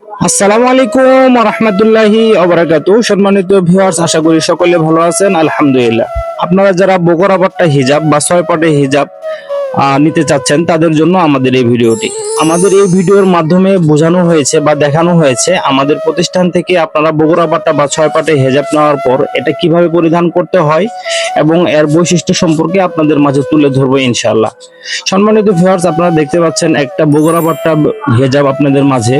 আসসালামু আলাইকুম ওয়া রাহমাতুল্লাহি ওয়া বারাকাতুহু। সম্মানিত ভিউয়ার্স, আশা করি সকলে ভালো আছেন। আলহামদুলিল্লাহ। আপনারা যারা বকরা পাট্টা হিজাব বা ছয় পাটে হিজাব নিতে চাচ্ছেন, তাদের জন্য আমাদের এই ভিডিওটি। আমাদের এই ভিডিওর মাধ্যমে বোঝানো হয়েছে বা দেখানো হয়েছে আমাদের প্রতিষ্ঠান থেকে আপনারা বকরা পাট্টা বা ছয় পাটে হিজাব নেওয়ার পর এটা কিভাবে পরিধান করতে হয় এবং এর বৈশিষ্ট্য সম্পর্কে আপনাদের মাঝে তুলে ধরবো ইনশাআল্লাহ। সম্মানিত ভিউয়ার্স, আপনারা দেখতে পাচ্ছেন একটা বকরা পাট্টা হিজাব আপনাদের মাঝে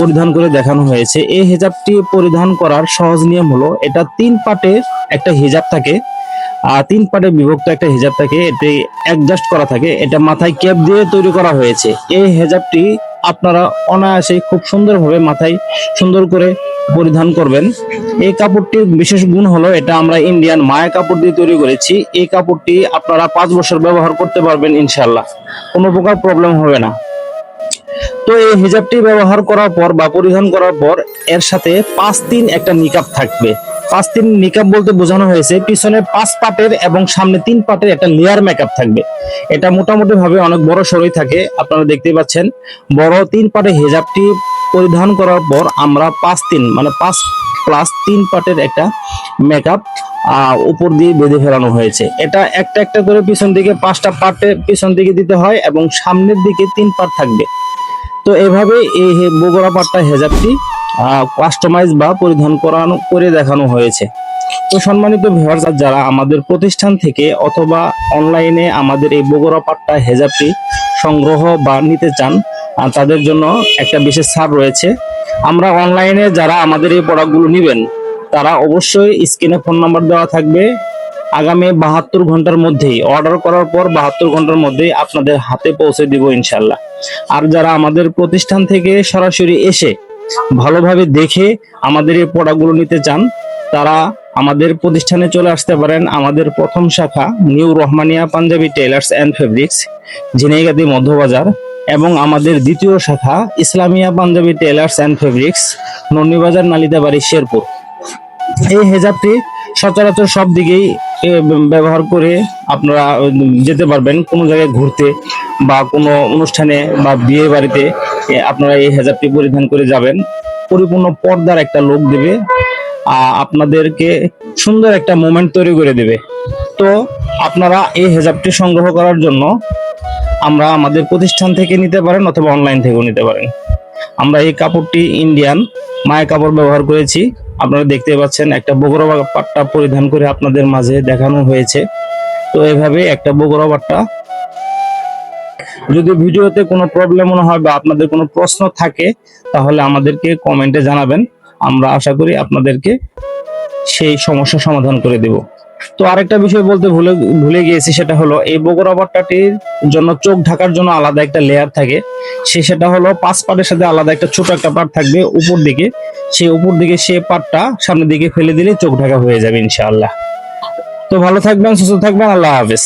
পরিধান করে দেখানো হয়েছে। এই হিজাবটি পরিধান করার সহজ নিয়ম হলো, এটা তিন পাটে একটা হিজাব থাকে, তিন পাটে বিভক্ত একটা হিজাব থাকে, এটি অ্যাডজাস্ট করা থাকে, এটা মাথায় ক্যাপ দিয়ে তৈরি করা হয়েছে। এই হিজাবটি আপনারা অনায়াসে খুব সুন্দরভাবে মাথায় সুন্দর করে পরিধান করবেন। এই কাপড়টির বিশেষ গুণ হলো, এটা আমরা ইন্ডিয়ান মায়া কাপড় দিয়ে তৈরি করেছি। এই কাপড়টি আপনারা 5 বছর ব্যবহার করতে পারবেন ইনশাআল্লাহ, কোনো প্রকার প্রবলেম হবে না। তো এই হিজাবটি ব্যবহার করার পর বা পরিধান করার পর এর সাথে 5 দিন একটা নিকাব থাকবে। 5 দিন নিকাব বলতে বোঝানো হয়েছে পিছনে 5 পাটের এবং সামনে 3 পাটের একটা লেয়ার মেকআপ থাকবে। এটা মোটামুটি ভাবে অনেক বড় সরই থাকে, আপনারা দেখতে পাচ্ছেন। বড় 3 পাটের হিজাবটি পরিধান করার পর আমরা 5 দিন মানে 5+3 পাটের একটা মেকআপ উপর দিয়ে বেঁধে ফেলানো হয়েছে। এটা একটা একটা করে পিছন দিকে 5টা পাটে পিছন দিকে দিতে হয় এবং সামনের দিকে 3 পাট থাকবে। তো এভাবে এই বগুড়া পাট্টা হেজাবটি কাস্টমাইজ বা পরিধান করে দেখানো হয়েছে। তো সম্মানিত ভিউয়ার্স, যারা আমাদের প্রতিষ্ঠান থেকে অথবা অনলাইনে আমাদের এই বগুড়া পাট্টা হেজাবটি সংগ্রহ বা নিতে চান, তাদের জন্য একটা বিশেষ ছাড় রয়েছে। আমরা অনলাইনে যারা আমাদের এই প্রোডাক্টগুলো নেবেন, তারা অবশ্যই স্ক্রিনে ফোন নাম্বার দেওয়া থাকবে। আগামী 72 ঘন্টার মধ্যেই অর্ডার করার পর 72 ঘন্টার মধ্যেই আপনাদের হাতে পৌঁছে দিব ইনশাল্লাহ। আর যারা আমাদের প্রতিষ্ঠান থেকে সরাসরি এসে ভালোভাবে দেখে আমাদের এই প্রোডাক্টগুলো নিতে চান, তারা আমাদের প্রতিষ্ঠানে চলে আসতে পারেন। আমাদের প্রথম শাখা new Rahmania Panjabi tailors and fabrics, Jhenaigati Madhyabazar, এবং আমাদের দ্বিতীয় শাখা Islamia Panjabi tailors and fabrics, Nandibazar Nalitabari Sherpur. এই হেজাবটি সচরাচর সব দিকেই ব্যবহার করে আপনারা যেতে পারবেন, কোনো জায়গায় ঘুরতে বা কোনো অনুষ্ঠানে বা বিয়ে বাড়িতে আপনারা এই হেজাবটি পরিধান করে যাবেন। পরিপূর্ণ পর্দার একটা লুক দেবে, আপনাদেরকে সুন্দর একটা মোমেন্ট তৈরি করে দেবে। তো আপনারা এই হেজাবটি সংগ্রহ করার জন্য আমরা আমাদের প্রতিষ্ঠান থেকে নিতে পারেন অথবা অনলাইন থেকেও নিতে পারেন। আমরা এই কাপড়টি ইন্ডিয়ান মায়া কাপড় ব্যবহার করেছি। আপনারা দেখতে পাচ্ছেন একটা বগুড়া পাট্টা পরিধান করে আপনাদের মাঝে দেখানো হয়েছে। তো এভাবে একটা বগুড়া পাট্টা, যদি ভিডিওতে কোনো প্রবলেম মনে হয় বা আপনাদের কোনো প্রশ্ন থাকে, তাহলে আমাদেরকে কমেন্টে জানাবেন। আমরা আশা করি আপনাদেরকে সেই সমস্যা সমাধান করে দেব। তো আরেকটা বিষয় বলতে ভুলে গিয়েছি, সেটা হলো এই বগুড়া পাট্টাটির জন্য চোখ ঢাকার জন্য আলাদা একটা লেয়ার থাকে। সেটা হলো 5 পাটের সাথে আলাদা একটা ছোট একটা পাট থাকবে উপর দিকে। সেই উপর দিকে সে পাটটা সামনের দিকে ফেলে দিলে চোখ ঢাকা হয়ে যাবে ইনশাআল্লাহ। তো ভালো থাকবেন, সুস্থ থাকবেন, আল্লাহ হাফেজ।